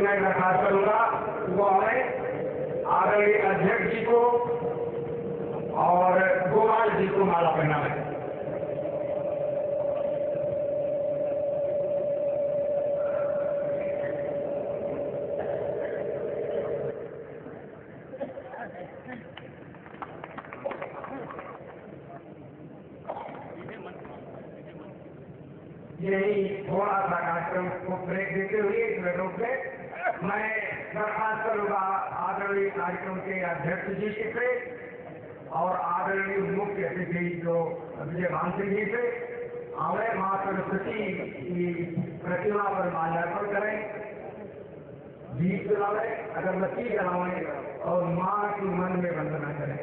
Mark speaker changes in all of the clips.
Speaker 1: मैं दरखास्त करूंगा वो हमें आदरणीय अध्यक्ष जी को और गोपाल जी को माला पहनावे। यही थोड़ा सा कार्यक्रम को ब्रेक देते हुए इस रूप में मैं दरखास्त करूंगा आदरणीय कार्यक्रम के अध्यक्ष जी से और आदरणीय मुख्य अतिथि जो विजय भान सिंह जी से हमें मां सरस्वती की प्रतिमा पर माल्यार्पण करें, दीप जलावे, अगरबत्ती जलावें और मां की मन में वंदना करें।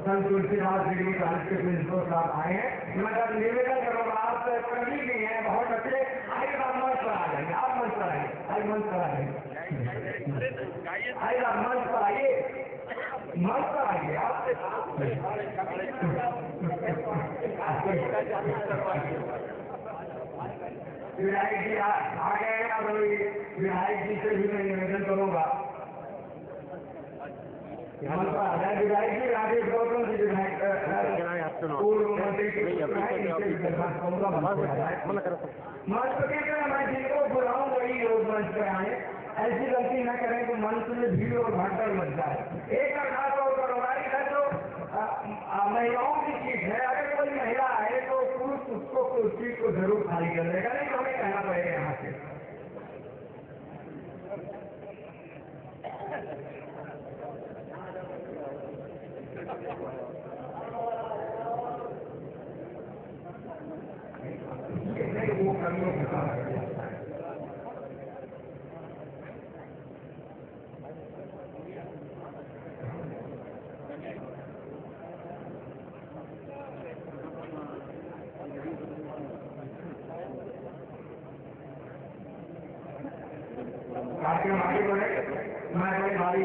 Speaker 1: संत तुलसीदास डिग्री कॉलेज के प्रिंसिपल साहब आए हैं। मैं निवेदन करूँगा, आप कभी भी हैं बहुत अच्छे, आइए आप मंच पर आ जाएंगे, आप मंच पर आइए, आइए मंच पर आइए, आइए आप मंच पर आइए, मंच पर आइए आप। विधायक जी आ गए हैं और विधायक जी से भी मैं निवेदन करूँगा विधायक जी राजेश गौतम जी विधायक पूर्व मंत्री मंच पर मैं जिनको बुलाऊं वही लोग मंच पर आए, ऐसी गलती न करें कि मंच में भीड़ और भगदड़ मच जाए। एक दरखास्त और करूँगा, इधर जो महिलाओं की सीट है, अगर कोई महिला आए तो पुरुष उसको कुर्सी को जरूर खाली कर देगा, नहीं तो हमें कहना पड़ेगा यहाँ से। वो कर्मियों के साथ कार्यक्रम आगे बढ़े। मैं बड़े भाई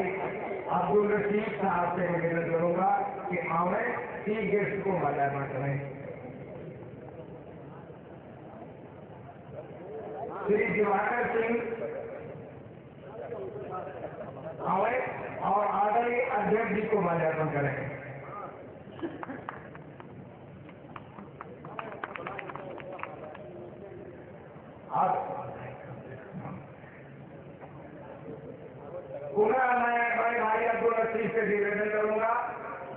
Speaker 1: अब्दुल रशीद साहब से निवेदन करूंगा कि आवे चीफ गेस्ट को माल्यार्पण करें। श्री दिवाकर सिंह आवे और आदरणीय अध्यक्ष जी को माल्यार्पण करें। पुनः मैं बड़े भाई अब्दुल लतीफ से निवेदन करूंगा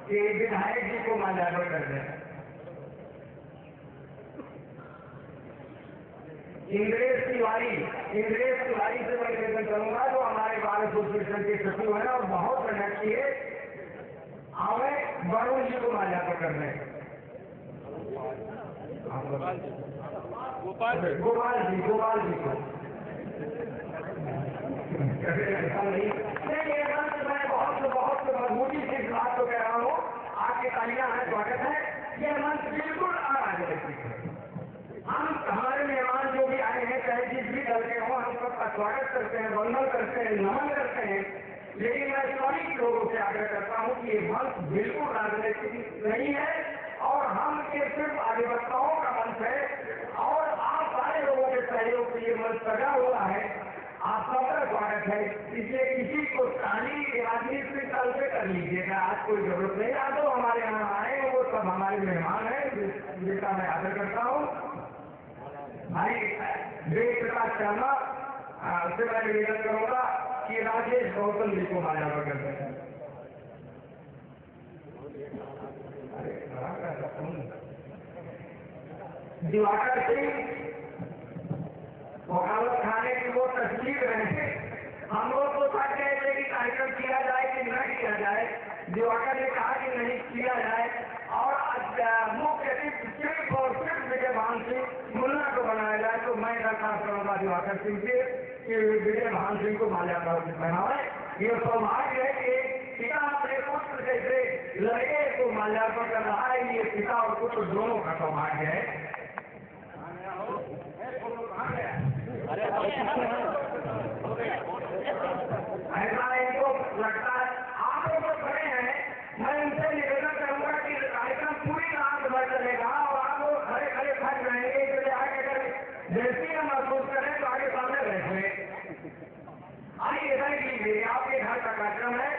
Speaker 1: कि विधायक जी को माल्यार्पण कर दें। इंद्रेश तिवारी से मैं निवेदन करूंगा जो हमारे बाल एसोसिएशन के सचिव है और बहुत मेहनत की है, हमें वरुण जी को माल्यार्पण कर दें। गोपाल जी को नहीं, मैं बहुत मजबूती से इस बात को कह रहा हूँ, आपके तालियां हैं, स्वागत है। ये मंच बिल्कुल अराजनैतिक है। हम हमारे मेहमान जो भी आए हैं, चाहे जिस भी दल के हों, हम सबका स्वागत करते हैं, वंदन करते हैं, नमन करते हैं, लेकिन मैं सभी लोगों से आग्रह करता हूँ कि ये मंच बिल्कुल राजनीतिक नहीं है और हम ये सिर्फ अधिवक्ताओं का मंच है और आप सारे लोगों के सहयोग से ये मंच सजा हुआ है। आप सबका स्वागत है, इसलिए किसी को खाली राजनीतिक तल पे कर लीजिएगा, आज कोई जरूरत नहीं। आप जो हमारे यहाँ आए हैं वो सब हमारे मेहमान हैं, जिनका मैं आदर करता हूँ। भाई देव प्रकाश शर्मा से मैं निवेदन करूंगा कि राजेश गौतम जी को माल्यार्पण कर दें। दिवाकर सिंह वकालत खाने की वो तस्वीर रहे, हम लोग को साथ कहते कि कार्यक्रम किया जाए कि न किया जाए, दिवाकर ने कहा कि नहीं किया जाए और मुख्य अतिथि सिर्फ और सिर्फ विजय भान सिंह मुन्ना को बनाया जाए। तो मैं दरखास्त करूंगा दिवाकर सिंह से कि विजय भान सिंह को माल्यार्पण पहनाए। ये सौभाग्य है कि पिता अपने पुत्र जैसे लड़के को माल्यार्पण कर रहा है, ये पिता और पुत्र दोनों का सौभाग्य है। ऐसा इनको लगता है, आप लोग खड़े हैं, मैं उनसे निवेदन करूंगा कि कार्यक्रम पूरी रात भर चलेगा और आप लोग खड़े खड़े थक रहेंगे, इसलिए आगे अगर जैसी हम महसूस करें तो आगे सामने बैठे आइए इधर कीजिए, आपके घर का कार्यक्रम है।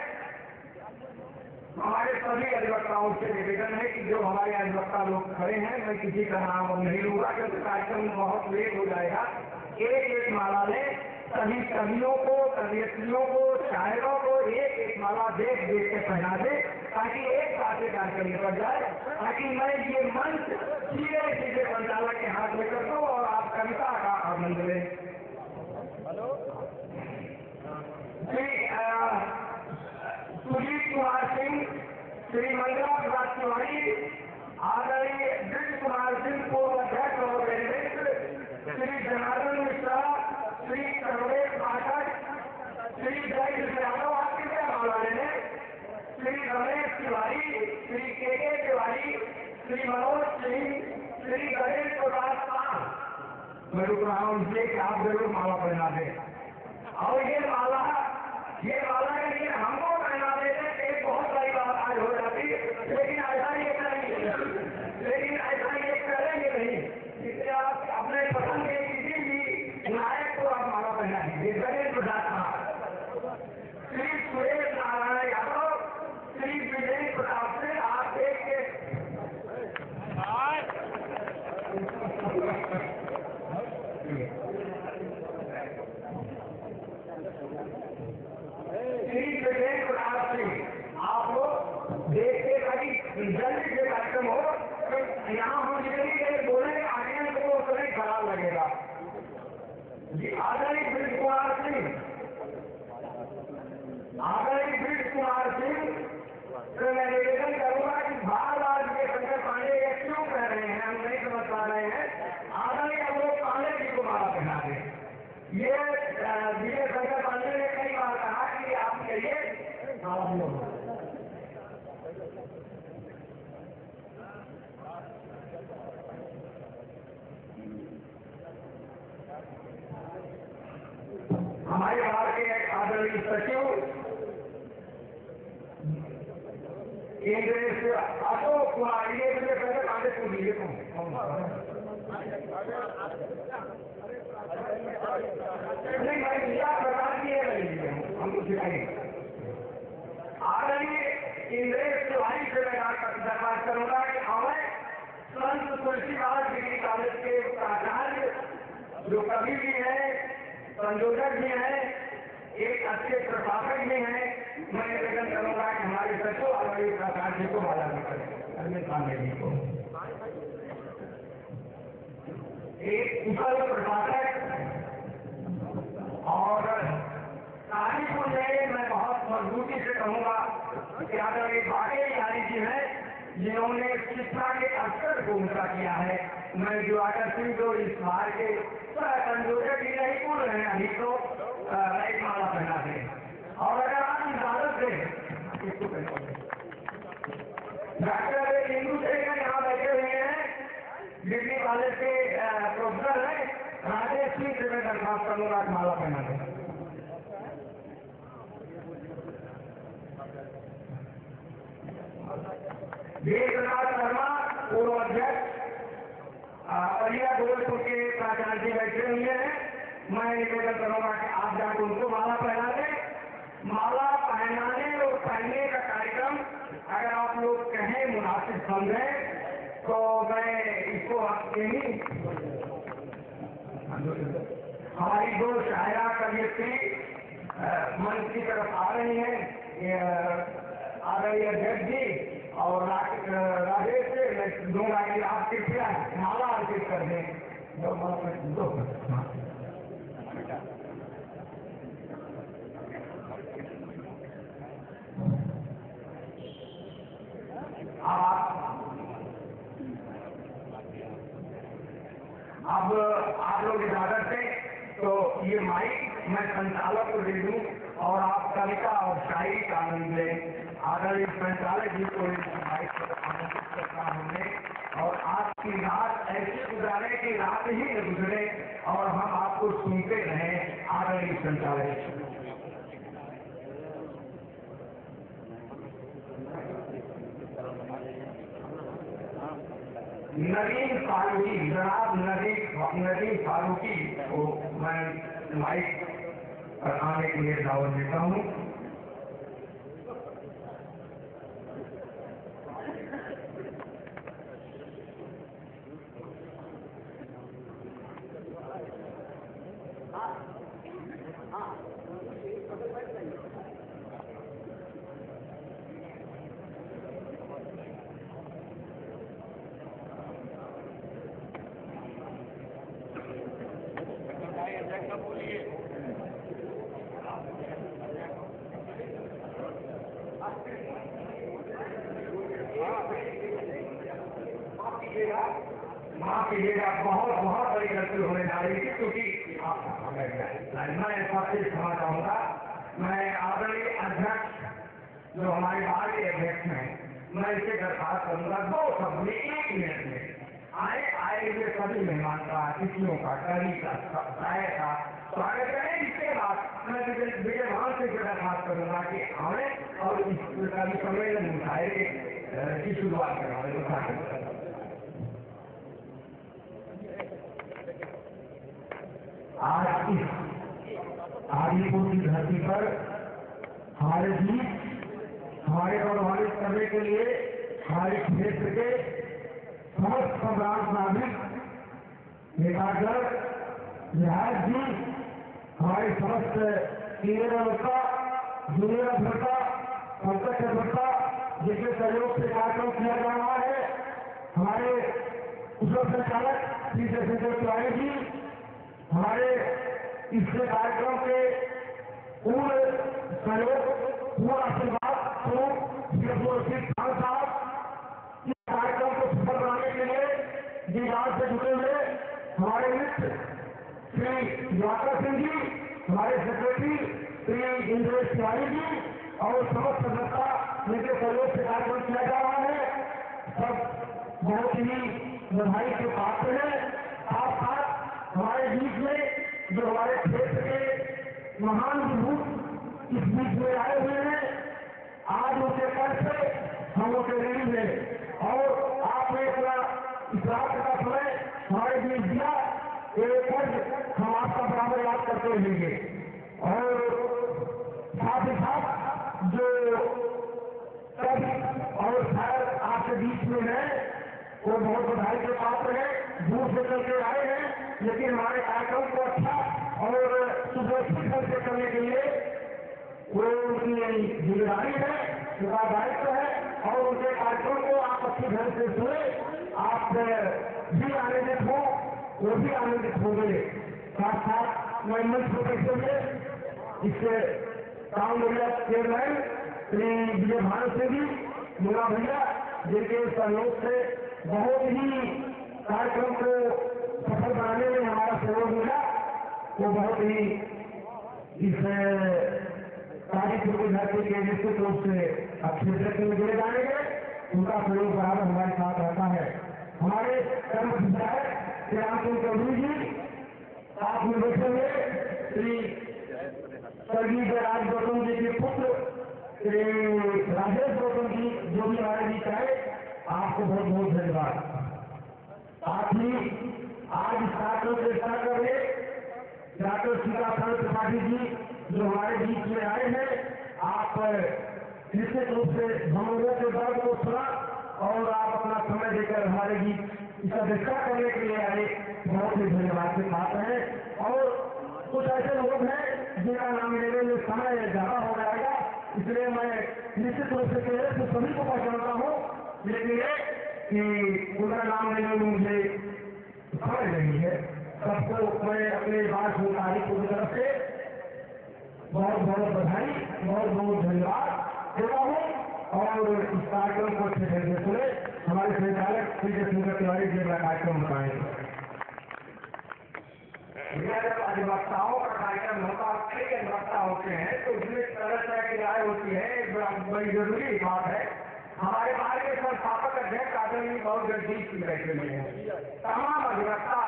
Speaker 1: हमारे सभी अधिवक्ताओं से निवेदन है कि जो हमारे अधिवक्ता लोग खड़े हैं, मैं किसी का नाम अब नहीं लूंगा क्योंकि कार्यक्रम बहुत लेट हो जाएगा। एक एक माला में सभी कवियों को, कवियत्रियों को, शायरों को एक एक माला देख देख के पहना दे ताकि एक साथ कार्यक्रम निकल जाए, ताकि मैं ये मंच सीधे सीधे संचालक के हाथ में कर दूं और आप कविता का आनंद लें। सुजीत कुमार सिंह, श्री मंगला प्रसाद तिवारी, आदरणीय ब्रिज कुमार सिंह पूर्व अध्यक्ष और श्री जनार्दन मिश्रा, श्री सर्वेश पाठक, श्री जय यादव, आपके क्या मामला लेने, श्री रमेश तिवारी, श्री के तिवारी, श्री मनोज सिंह, श्री गणेश प्रसाद पाल। मैं रुक रहा हूँ इसलिए कि आप जरूर माला पहना दें और ये माला के लिए हमको पहना देते एक बहुत बड़ी बात आज हो जाती, लेकिन ऐसा ये करेंगे नहीं। इसलिए आप अपने पसंद के किसी भी नायक को आप माला पहना दीजिए। गणेश प्रसाद पाल, श्री सुरेश नारायण यादव, श्री विजय प्रताप से आप देख के आप लोग देखते ताकि जल्दी से कार्यक्रम हो। तो यहाँ हम जितनी देर बोले आगे तो वो उतना खराब लगेगा। आदरणीय ब्रिज कुमार सिंह, तो मैं निवेदन करूंगा कि बार बार ये शंकर पांडे ये क्यों कह रहे हैं, हम नहीं समझ पा रहे हैं। आदरणीय हम लोग पांडे जी को माला पहना दें। ये विजय शंकर पांडे ने कई बार कहा कि आप कहिए हमारे बाहर के आदरणीय सचिव केंद्र अशोक कुमार, ये मुझे पहले आगे को लिए नहीं भाई क्या प्रकार की है हमको सिखाइए। आदरणीय इंद्रेश तिवारी से मैं दरबार जो कवि भी है, संयोजक भी है, एक अच्छे प्रशासक भी है। मैं निवेदन करूंगा कि हमारे सचिव आदरणीय प्रकाश जी को माला भी करें, अरविंद पांडे जी को। एक कुशल प्रशासक और कारीपुर में मैं बहुत मजबूती से कहूंगा कि आदरणीय बागे बिहारी जी हैं, जिन्होंने शिक्षा के अवसर को ऊंचा किया है। मैं दिवाकर सिंह जो इस बार के संयोजक ही नहीं बोल रहे हैं, अभी तो एक माला पहना है। और अगर आप इजाजत दें, इसको डॉक्टर इंदू शेखर यहाँ बैठे हुए हैं, डिग्री कॉलेज के प्रोफेसर हैं, राजेश सिंह से मैं दरखास्त करूंगा माला पहना दें। देवनाथ शर्मा पूर्व अध्यक्ष परिया गोरखपुर के प्राचार्य जी बैठे हुए हैं। मैं निवेदन करूंगा कि आप जाकर उनको माला पहना दें। माला पहनाने और पहनने का कार्यक्रम अगर आप लोग कहें मुनासिब समझें तो मैं इसको आपके ही हमारी दो शायरा कवियत्री मंच की तरफ आ रही हैं, आदरणीय अध्यक्ष जी और राजेश से मैं दूंगा कि आप कृपया माला अर्पित कर दें। दो अब आप लोग इजाजत दें तो ये माइक मैं संचालक को दे दूं और आप कविता और शायरी का आनंद लें। आदरणीय संचालक जी को इस माइक पर आमंत्रित करता हमने, और आपकी रात ऐसी गुजारे कि रात ही न गुजरे और हम आपको सुनते रहें। आदरणीय संचालक नदीम फारूकी, जनाब नदीम फारूकी को मैं माइक पर आने के लिए दावत देता हूँ। माफ कीजिएगा, बहुत बहुत बड़ी गलती होने जा रही थी, क्योंकि मैं सबसे क्षमा चाहूंगा। मैं आदरणीय अध्यक्ष जो हमारे बाहर के अध्यक्ष हैं, मैं इसे दरखास्त करूंगा 2 शब्द में 1 मिनट में आए हुए सभी मेहमान का, अतिथियों का, कवि का, शायर का स्वागत करें। इसके बाद मैं विजय भान से दरखास्त करूंगा कि आए और इस कवि सम्मेलन मुशायरे की शुरुआत करवाएं। आज इस आदिपुर की धरती पर हमारे बीच हमारे गौरवान्वित करने के लिए हमारे क्षेत्र के समस्त सम्राट नागरिक नेतागण, विधायक जी, हमारे समस्त सीनियर अभिनेता, जूनियर अभिनेता, पंकज अभिनेता, जिसके सहयोग से कार्यक्रम किया जा रहा है, हमारे कुशल संचालक श्री जयशंकर तिवारी जी, हमारे इस कार्यक्रम के पूर्ण सहयोग, पूर्ण आशीर्वाद स्वरूप खान साहब, इस कार्यक्रम को सफल बनाने के लिए दीवार से जुड़े हुए हमारे मित्र श्री दिवाकर सिंह जी, हमारे सेक्रेटरी श्री इंद्रेश तिवारी जी और समस्त सदस्यता जिनके सहयोग से कार्यक्रम किया जा रहा है, सब बहुत ही बधाई के पात्र हैं। साथ साथ हमारे बीच में जो हमारे क्षेत्र के महान विभूत इस बीच में आए हुए हैं, आज उनके कर से हम उनके ऋणी हैं और आपने अपना इस रात का समय हमारे बीच दिया, एक हम आपका बराबर याद करते रहेंगे। और साथ ही साथ जो कवि और शायर आपके बीच में है, वो बहुत बधाई के पात्र है, दूर से चलते आए हैं, लेकिन हमारे कार्यक्रम को अच्छा और सुव्यवस्थित ढंग से करने के लिए वो उनकी जिम्मेदारी है, उनका दायित्व है, और उनके कार्यक्रम को आप अच्छी ढंग से सुने, आप भी आनंदित हो, वो भी आनंदित होंगे। साथ साथ मैं मंच को देखते हुए इस town area chairman Shri Vijay Bhanu Singh ji, Munna भैया, जिनके सहयोग से बहुत ही कार्यक्रम को सफल बनाने में हमारा सहयोग मिला, वो बहुत ही इस कार्यक्रम को धरती के निश्चित रूप से अच्छे तरीके में जुड़े जाएंगे। उनका सहयोग बराबर हमारे साथ रहता है। हमारे कर्म विधायक श्री रामचंद्र चौधरी जी, साथ में बैठे हुए श्री स्वर्गीय जयराज गौतम जी के पुत्र श्री राजेश गौतम जी, जो भी हमारे बीच आए, आपको बहुत बहुत धन्यवाद। साथ ही आज इस कार्यक्रम से स्टार्ट कर रहे डॉक्टर सीताकांत त्रिपाठी जी, जो हमारे बीच में आए हैं, आप निश्चित रूप से हम लोगों के दर्द को सुना और आप अपना समय देकर हमारे बीच इसका विस्तार करने के लिए आए, बहुत ही धन्यवाद के पात्र हैं। और कुछ ऐसे लोग हैं जिनका नाम लेने में समय ज्यादा हो जाएगा, इसलिए मैं निश्चित रूप से चेहरे से सभी को पहचानता हूँ, लेकिन कि उनका नाम लेने में मुझे समय नहीं है। सबको मैं अपने बात तारीख की तरफ से बहुत बहुत बधाई, बहुत बहुत धन्यवाद देता हूँ, और इस कार्यक्रम को अच्छे ढंग से सुने। हमारे संचालक श्री जयशंकर तिवारी जी का कार्यक्रम बताएंगे। जब अधिवक्ताओं का कार्यक्रम होता है, कई अधिवक्ता होते हैं, तो उसमें तरह तरह की राय होती है, बड़ी जरूरी बात है। हमारे बाहर के संस्थापक अध्यक्ष आदरणीय बहुत जगदीश सिंह बैठे हुए हैं। तमाम अधिवक्ता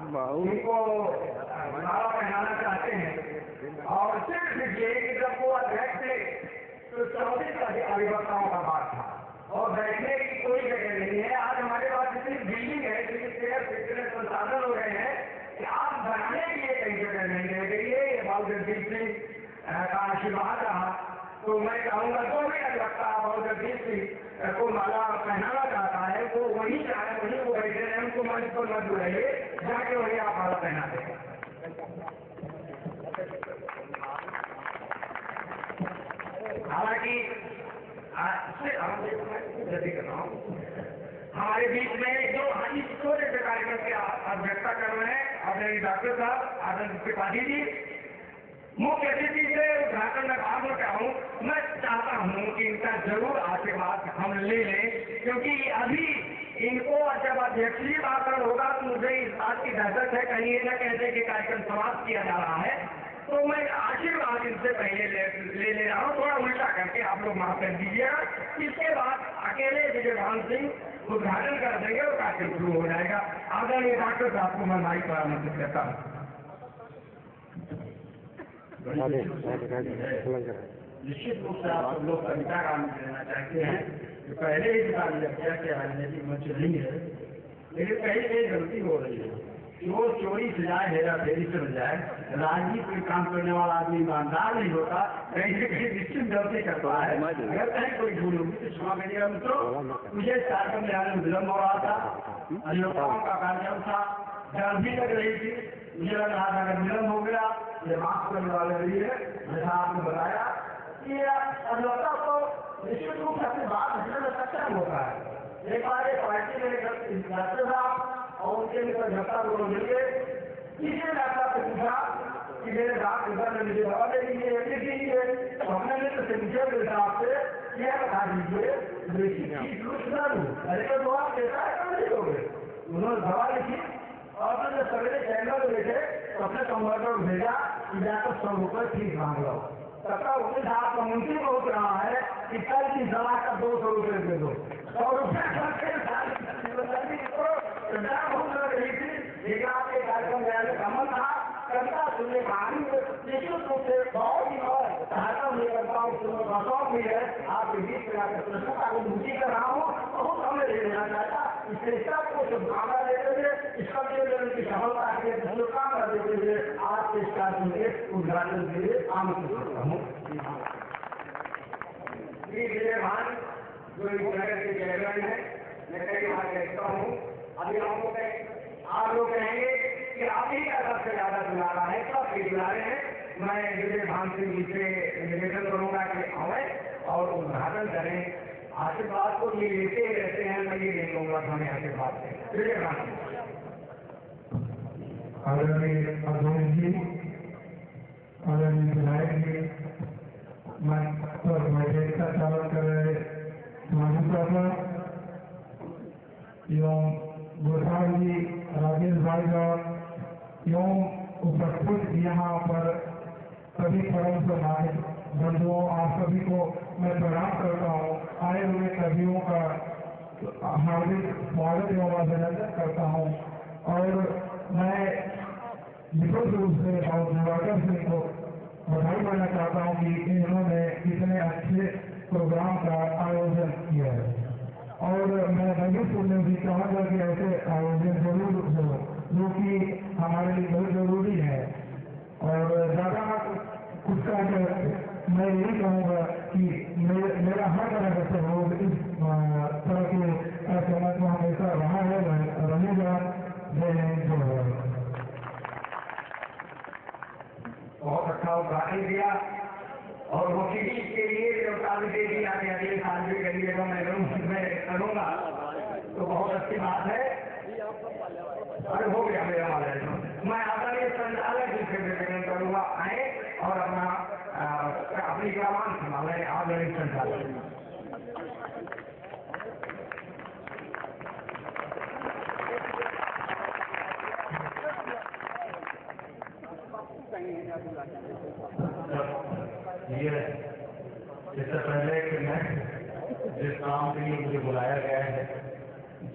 Speaker 1: उनको माला पहनाना चाहते हैं, और सिर्फ ये कि जब वो अध्यक्ष थे तो 34 अधिवक्ताओं का बात था, और बैठने की कोई जगह नहीं है। आज हमारे पास इतनी बिल्डिंग है, इतने संसाधन हो गए हैं कि आप बनाने के लिए कई जगह नहीं रह गई है। ये बाबू जगदीश सिंह का आशीर्वाद रहा। तो मैं कहूँगा जो भी अधिवक्ता बाबू जगदीश सिंह को माला पहनाना चाहता है, वो वही चाहे, वही वो बैठे हैं, उनको मंच पर मत बुलाइए, जाके वही आप माला पहना दें। हालांकि हमारे बीच में जो आज छोटे से कार्यक्रम की अध्यक्षता कर रहे हैं आदरणीय डॉक्टर साहब आदरणीय त्रिपाठी जी, मुख्य अतिथि से उद्घाटन में भाग लेता हूँ। मैं चाहता हूँ कि इनका जरूर आशीर्वाद हम ले लें, क्योंकि अभी इनको जब अध्यक्षीय भाषण होगा तो मुझे इस बात की दहशत है कहीं ये न कहते कि कार्यक्रम समाप्त किया जा रहा है। तो मैं आशीर्वाद इनसे पहले ले रहा हूँ, थोड़ा उल्टा करके आप लोग माफ कर दीजिएगा। इसके बाद अकेले विजय भानु सिंह उद्घाटन कर देंगे और कार्यक्रम शुरू हो जाएगा। आदरणीय डॉक्टर साहब को मैं माइक पर आमंत्रित करता हूँ। निश्चित रूप से आप सब लोग कविता का आनंद लेना चाहते हैं, तो पहले ही बता दिया गया कि राजनीतिक मंच नहीं है, लेकिन कहीं कहीं गलती हो रही है। वो चोरी से जाए, हेरा फेरी से जाए, राजनीति में काम करने वाला आदमी ईमानदार नहीं होता, कहीं से कहीं निश्चित गलती करता है। अगर कहीं कोई भूल होगी तो क्षमा करिएगा मित्रों। मुझे कार्यक्रम में आने में विलम्ब हो रहा था, अधिवक्ताओं का कार्यक्रम था, डर भी लग रही थी, मुझे लग रहा था अगर विलम्ब हो गया ये माफ करने वाले रही है। जैसा आपने बताया कि अधिवक्ता को निश्चित रूप से अपनी बात रखने में सक्षम होता है। एक बार एक पार्टी में डॉक्टर साहब और उनके मित्र झट्टा दोनों मिलकर किसी ने डॉक्टर से पूछा कि मेरे दांत इधर में मुझे दवा दे दीजिए, एक दीजिए। तो हमने मित्र से पूछे मेरे साहब से यह बता दीजिए अरे तो दवा कैसा है नहीं दोगे। उन्होंने दवा लिखी और मैंने सवेरे चैनल में बैठे तो अपने संवर्धन भेजा कि जाकर 100 रुपये फीस मांग लो। तब उनके साथ मुंशी बहुत रहा है कि कल की सभा का 200 रुपये दे दो। 100 रुपये बहुत लग रही थी, लेकिन आपके कार्यक्रम में कमल था कविता सुनने का निश्चित रूप से बहुत ही सहायता मुझे करता हूँ, शौक भी है। आपके बीच में आकर प्रश्नों का अनुभूति कर रहा हूँ, बहुत समय ले लेना चाहता। इस श्रेष्ठता को शुभकामना देते हुए, इस सम्मेलन की सफलता के लिए शुभकामना देते हुए आज के इस कार्यक्रम के उद्घाटन के लिए आमंत्रित करता हूँ। विजय भान जो इस नगर के चेयरमैन है, मैं कई बार देखता हूँ अभी आप लोग कहेंगे कि आप ही का सबसे ज्यादा दुलारा है, सब के दुलारे हैं। मैं विजय भान सिंह जी से निवेदन करूंगा कि आए और उद्घाटन करें। आशीर्वाद को ये लेते ही रहते हैं, मैं ये नहीं कहूंगा हमें आशीर्वाद दें। विजय भान सिंह
Speaker 2: आदरणीय अध्यक्ष जी, आदरणीय विधायक जी, मंच पर बैठक का चालन कर रहे माधुका एवं गोसाई जी, राजेश भाई एवं उपस्थित यहाँ पर सभी परम सम्मानित बंधुओं, आप सभी को मैं प्रणाम करता हूँ। आए हुए सभियों का हार्दिक स्वागत एवं अभिनंदन करता हूँ और मैं विशेष रूप से दिवाकर सिंह को बधाई देना चाहता हूँ कि इन्होंने इतने अच्छे प्रोग्राम का आयोजन किया है और मैं भविष्य में भी चाहूँगा कि ऐसे आयोजन जरूर हो, जो कि हमारे लिए बहुत जरूरी है। और ज़्यादा कुछ का मैं यही कहूँगा कि मेरा हर तरह का सहयोग इस तरह के समाज में हमेशा रहा है, रहेगा। जय हिंद, जय भारत।
Speaker 1: बहुत अच्छा उद्घाटन किया और वो किसी के लिए जो साल दे दिया कि अगले साल भी करिएगा, मैं करूँगा तो बहुत अच्छी बात है। अरे हो गया मेरा वाला। मैं आदरणीय संचालक जी से निवेदन करूँगा आए और अपनी कमान संभालें। आदरणीय संचालक
Speaker 3: ये इससे पहले कि मैं जिस काम के लिए मुझे बुलाया गया है,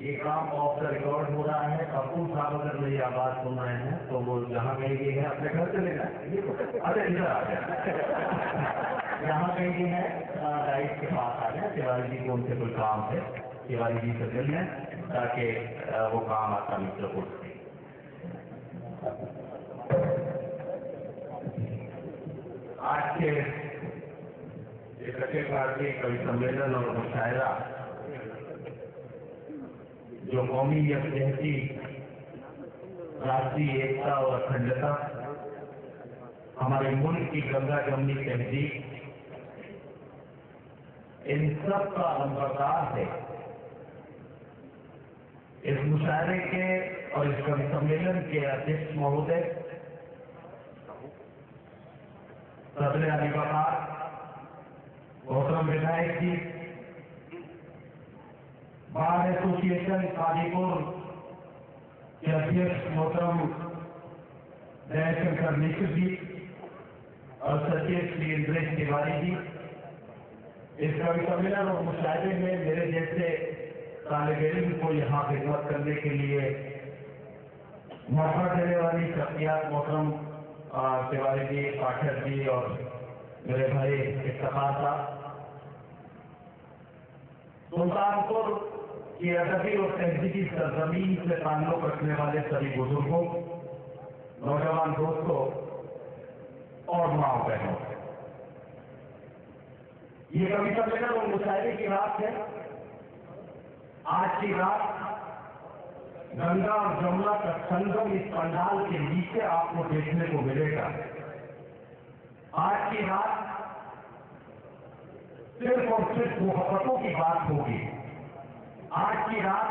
Speaker 3: ये काम ऑफ द रिकॉर्ड हो रहा है। अब्दुल साहब अगर मेरी आवाज सुन रहे हैं तो वो जहाँ कहीं गई है अपने घर चले जाए। अरे इधर आ जाए, यहाँ कहीं गई है लाइट के पास आ जाए। तिवारी जी को उनसे कोई काम है, तिवारी जी से मिल लें ताकि वो काम आसानी से हो सके। आज के अखिल भारतीय कवि सम्मेलन और मुशायरा जो कौमी यकजहती, राष्ट्रीय एकता और अखंडता, हमारे मुल्क की गंगा जमनी तहजीब, इन सब का अलंबरदार है। इस मुशायरे के और इस कवि सम्मेलन के अध्यक्ष महोदय सदर अली वकार, मोहतरम विधायक जी, बार एसोसिएशन काजीपुर के अध्यक्ष मोहतरम जयशंकर मिश्र जी और सचिव श्री इंद्रेश तिवारी जी, इस कवि सम्मेलन और मुशायरे में मेरे जैसे तालिब इल्म को यहाँ खिदमत करने के लिए मौका देने वाली शख्सियत मोहतरम तिवारी जी, पाठक जी और मेरे भाई इफ्तिखार साहब, सुल्तानपुर की अदबी और तहजीबी सरजमीन से ताल्लुक रखने वाले सभी बुजुर्गों, नौजवान दोस्तों और माओ बहनों, ये कवि सम्मेलन और मुशायरे की रात है। आज की रात गंगा और जमुना का संगम इस पंडाल के नीचे आपको देखने को मिलेगा। आज की रात सिर्फ और सिर्फ मोहब्बतों की बात होगी। आज की रात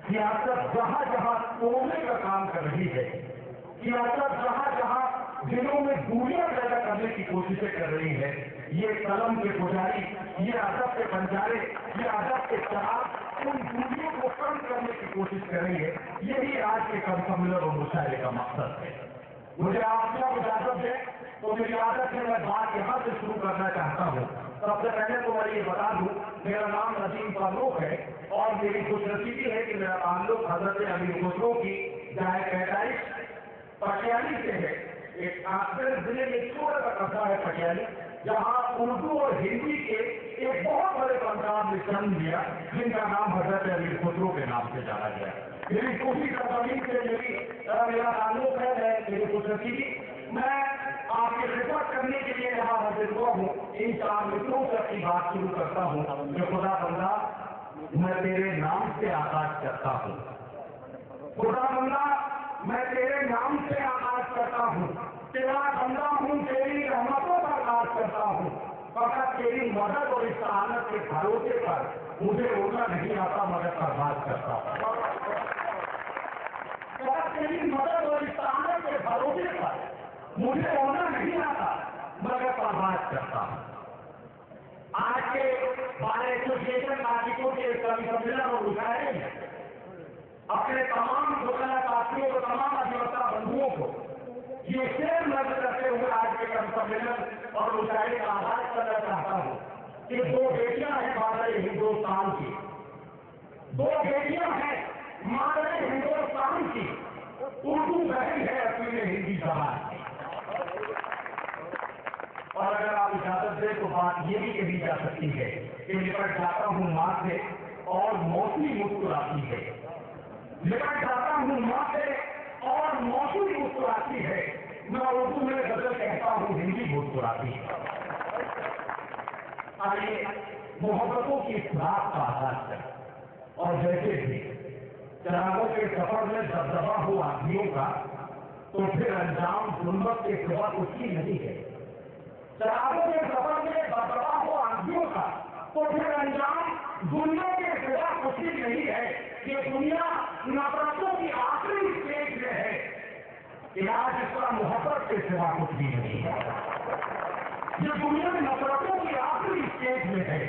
Speaker 3: सियासत जहां जहां तोड़ने का काम कर रही है, सियासत जहां जहां दिलों में दूरियां पैदा करने की कोशिशें कर रही है, ये कलम के पुजारी, ये अदब के बंजारे, ये अदब के चराग उन दूरियों को कम करने की कोशिश कर रही है। यही आज के कवि सम्मेलन और मुशायरे का मकसद है। मुझे आप सब इजाजत दें तो मेरी आदत है, मैं बात यहाँ से शुरू करना चाहता हूँ। सबसे पहले तो मैं ये बता दूं, मेरा नाम नजीम फारूक है और मेरी खुशनसीबी है कि मेरा ताल्लुक हजरत अमीर खुसरो की जहाँ पैदाइश पटियाली से है। एक आखिर जिले में छोटा सा कस्बा है पटियाली, जहाँ उर्दू और हिंदी के एक बहुत बड़े पंजाब ने जन्म लिया, जिनका नाम हजरत अमीर खुसरो के नाम से जाना गया। मेरी कोशिश जमीन से मेरा ताल्लुक है, मेरी खुशनसीबी, मैं आपकी खिदमत करने के लिए यहाँ हाजिर हुआ हूँ। इन चार मित्रों से अपनी बात शुरू करता हूँ जो खुदा बंदा मैं तेरे नाम से आकाश करता हूँ।
Speaker 1: खुदा बंदा मैं तेरे नाम से आकाश करता हूँ, तेरा बंदा हूँ, तेरी रहमतों का आकाश करता हूँ। फकत तेरी मदद और इस्तानत के भरोसे पर मुझे उड़ना नहीं आता, मगर परवाज करता हूँ। फकत तेरी मदद और इस्तानत के भरोसे पर मुझे उड़ना नहीं आता, मगर परवाज करता हूँ। आज के बार एसोसिएशन नागरिकों के कवि सम्मेलन और मुशायरे में अपने तमाम दुकाना साथियों और तमाम अधिवक्ता बंधुओं को ये शेर नजर करते हुए आज के कवि सम्मेलन और मुशायरे का आगाज करना चाहता हूँ कि दो बेटियां हैं मादर हिंदुस्तान की, दो बेटियां हैं मादर हिंदुस्तान की, उर्दू बहन है अपने हिंदी जबान की। और अगर आप इजाजत दें तो बात ये भी कही जा सकती है कि निकट जाता हूँ माँ से और मौसी मुस्कुराती है, निकट जाता हूँ माँ से और मौसी मुस्कुराती है, मैं उर्दू में गजल कहता हूँ हिंदी मुस्कुराती है। आइए मोहब्बतों की इस बात का आगाज करें। और जैसे भी चरागों के सफर में दबदबा हो आंधियों का, तो फिर अंजाम जुल्मत के सिवा कुछ ही नहीं है। चरागों के सफर में दबदबा हो आंधियों का, तो फिर अंजाम दुनिया के सिवा कुछ ही नहीं है। ये दुनिया नफरतों की आखिरी स्टेज में है, इलाज इसका मोहब्बत के सिवा कुछ भी नहीं है। ये दुनिया नफरतों की आखिरी स्टेज में है,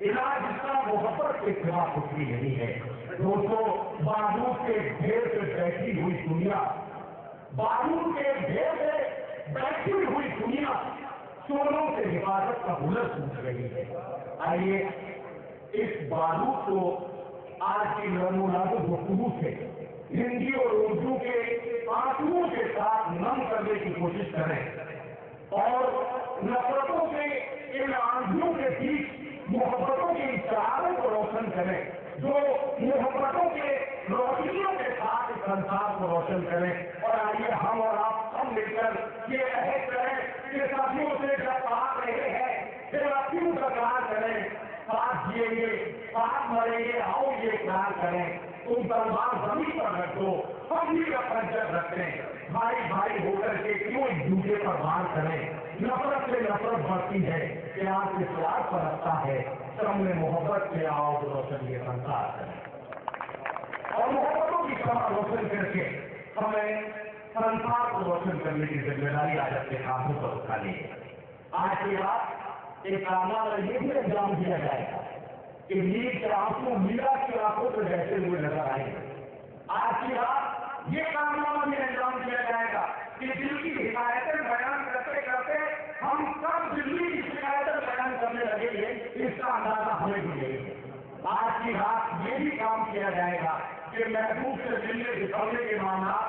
Speaker 1: इलाज इसका मोहब्बत के सिवा कुछ भी नहीं है। दोस्तों, बारूद के ढेर से बैठी हुई दुनिया, बारूद के ढेर से बैठी हुई दुनिया चोरों से हिफाजत का हुनर पूछ रही है। आइए इस बारूद को आज की नमूनादो गुफ्तगू से हिंदी और उर्दू के आंसुओं के साथ नम करने की कोशिश करें और नफरतों के इन आंधियों के बीच मोहब्बतों की चारों को रोशन करें, जो मोहब्बतों के रोशनियों के साथ इस संसार को रोशन करें। और आइए हम और आप सब मिलकर ये अहद करें कि सदियों से जब साथ रहे हैं फिर क्यों तकरार करें, साथ जिएंगे साथ मरेंगे, आओ ये इकरार करें। तुम तलवार जमीन पर रख दो, हम भी का पंजर रखते हैं, भाई भाई होकर के क्यों एक दूसरे पर वार करें। नफरत से नफरत बढ़ती है, प्यार से प्यार पर रखता है, श्रम में मोहब्बत से आओ रोशन ये संसार करें। और मोहब्बतों की क्षमा रोशन करके हमें संसार को रोशन करने की जिम्मेदारी आज अपने कांधों पर उठानी है। आज की रात एक कारनामा ये भी अंजाम दिया जाएगा कि नीर के आंसू मीरा की आंखों से बहते हुए नजर आएंगे। आज की रात ये कारनामा भी अंजाम दिया जाएगा कि दिल की हिदायतें बयान करते करते हम सब दिल्ली की शिकायतें बयान करने लगेंगे, इसका अंदाजा हमें भी नहीं। आज की रात ये भी काम किया जाएगा कि महबूब से मिलने बिछड़ने के मामला,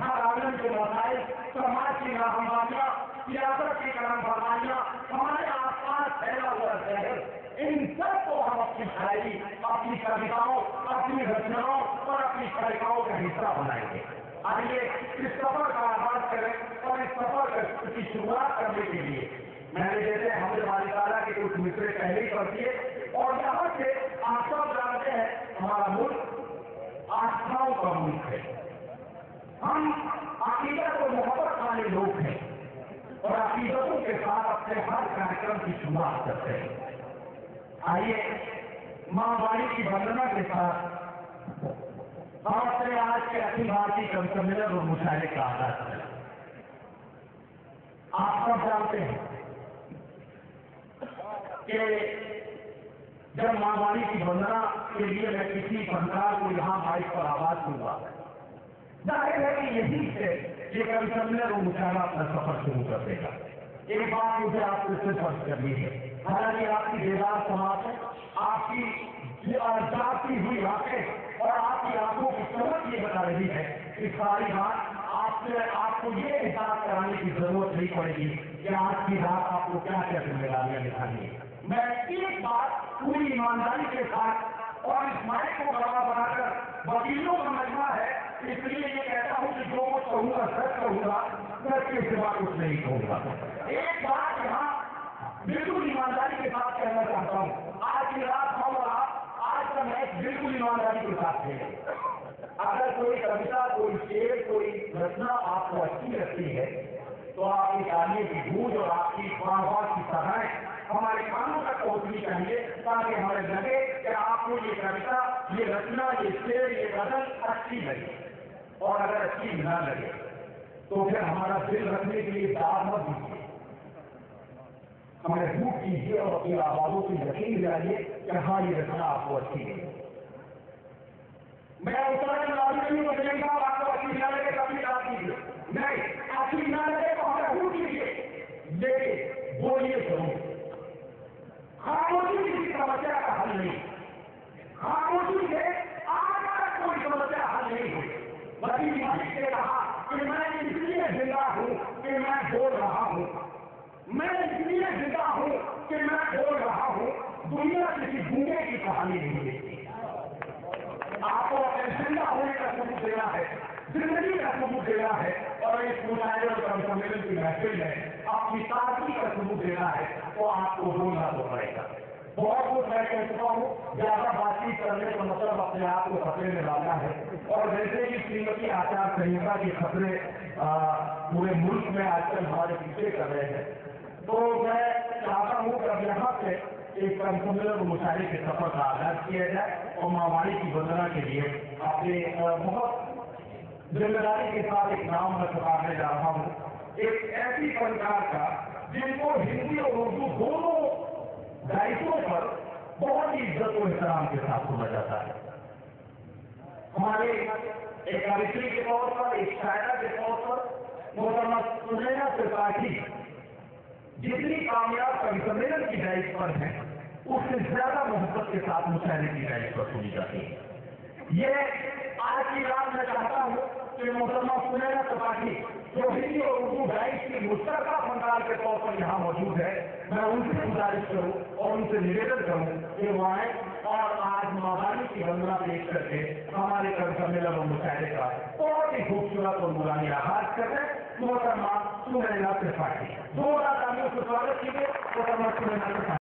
Speaker 1: हर आंगन के मसाइल, समाज की नाहमवारियां, सियासत की करम फरमाइयां, हमारे आसपास फैला हुआ शहर, इन सबको हम अपनी शायरी, अपनी कविताओं, अपनी रचनाओं और अपनी शायरियों का हिस्सा बनाएंगे। आइए इस सफर का आगाज करें और इस सफर की शुरुआत करने के लिए मैंने जैसे हमें वालिकाला के कुछ मित्र पहले ही पढ़ दिए। और यहाँ से आप सब जानते हैं हमारा मुल्क आस्थाओं का मुल्क है, हम अकीदत और मोहब्बत वाले लोग हैं और अकीदतों के साथ अपने हर कार्यक्रम की शुरुआत करते हैं। आइए मां वाणी की वंदना के साथ हम अपने आज के अखिल भारतीय कवि सम्मेलन और मुशायरे का आगाज करें। आप सब जानते हैं कि जब मां वाणी की वंदना के लिए मैं किसी फनकार को यहां माइक पर आवाज दूंगा, जाहिर है कि यही से ये कवि सम्मेलन और मुशायरा अपना सफर शुरू कर देगा। एक बात मुझे आपको इससे स्पष्ट करनी है, हालांकि आपकी बेदार समाज है, आपकी जागती हुई आंखें और आपकी आंखों की समझ ये बता रही है कि सारी बात आपसे आपको ये एहसास कराने की जरूरत नहीं पड़ेगी कि आज की रात आपको क्या क्या जिम्मेदारियां निभानी है। मैं एक बात पूरी ईमानदारी के साथ और इस माइक को गवाह बनाकर वकीलों का मजमा है, इसलिए ये कहता हूं कि जो कुछ कहूंगा सच कहूंगा, सच के सिवा कुछ नहीं कहूंगा। एक बात यहाँ बिल्कुल ईमानदारी के साथ कहना चाहता हूं, आज की रात हम और आप आज का
Speaker 3: मैच बिल्कुल ईमानदारी के साथ खेलें। अगर कोई कविता, कोई शेर, कोई रचना आपको अच्छी लगती है तो आपकी तालियों की गूंज और आपकी वाह की सराहनाएं हमारे कानों तक पहुंचनी चाहिए, ताकि हमें लगे कि आपको ये कविता, ये रचना, ये शेर, ये गजल अच्छी लगे। और अगर अच्छी न लगे तो फिर हमारा दिल रखने के लिए दाद मत दीजिए, हमें झूठ कीजिए और अपनी आवाजों से यकीन दिलाइए कि हाँ ये रचना आपको अच्छी लगी। मैं उत्तराखंड राज्य नहीं बदलेंगे साहब, आपको अच्छी न लगे कभी बात कीजिए, नहीं अच्छी न लगे तो हमें झूठ कीजिए, लेकिन बोलिए जरूर। खामोशी किसी समस्या का हल नहीं, खामोशी से आज तक कोई समस्या हल नहीं हुई। वकील मालिक ने कहा कि मैं इसलिए जिंदा हूं कि मैं बोल रहा हूं, मैं इसलिए जिंदा हूं कि मैं बोल रहा हूं। दुनिया किसी गूंगे की कहानी नहीं देती। आपको अपने जिंदा होने का सबूत देना है, जिंदगी का सबूत देना है, और इस मुशायरे और सम्मेलन की महफिल में अपनी ताजगी का सबूत देना है तो आपको बोलना तो पड़ेगा। बहुत कुछ मैं कह चुका हूँ, ज्यादा बातचीत करने का मतलब अपने आप को खतरे में डालना है। और वैसे ही श्रीमती आचार संहिता के खतरे पूरे मुल्क में आजकल हमारे पीछे कर रहे हैं, तो मैं चाहता हूँ कि अब यहाँ से एक सम्मेलन और मुशायरे के सफर का आगाज किया जाए और महामारी की वंदना के लिए अपने बहुत जिम्मेदारी के साथ एक नाम मैं पुकारने जा रहा हूँ, एक ऐसी फनकार का जिनको हिंदी और उर्दू दोनों दायित्वों पर बहुत ही इज्जत और एहतराम के साथ सुना जाता है। हमारे एक कवित्री के तौर पर, एक शायरा के तौर पर मोहतरमा सुनैना त्रिपाठी जितनी कामयाब कवि सम्मेलन की डाइट पर है, उससे ज्यादा मोहब्बत के साथ मुशायरे की डाइट पर सुनी जाती है। ये आज की रात मैं चाहता हूँ कि मोहतरमा सुनैना त्रिपाठी जो हिंदी और उर्दू डाइट की मुश्तरका फनकार के तौर पर यहाँ मौजूद है, मैं उनसे गुजारिश करूँ और उनसे निवेदन करूँ कि वो आए और आज महामारी की वंदना पेश करके हमारे कवि सम्मेलन और मुशायरे का बहुत ही खूबसूरत और मुलानी आगाज करते हैं। मोहतरमा सुनैना त्रिपाठी, 2 तालियों से स्वागत कीजिए मोहतरमा सुनैना त्रिपाठी।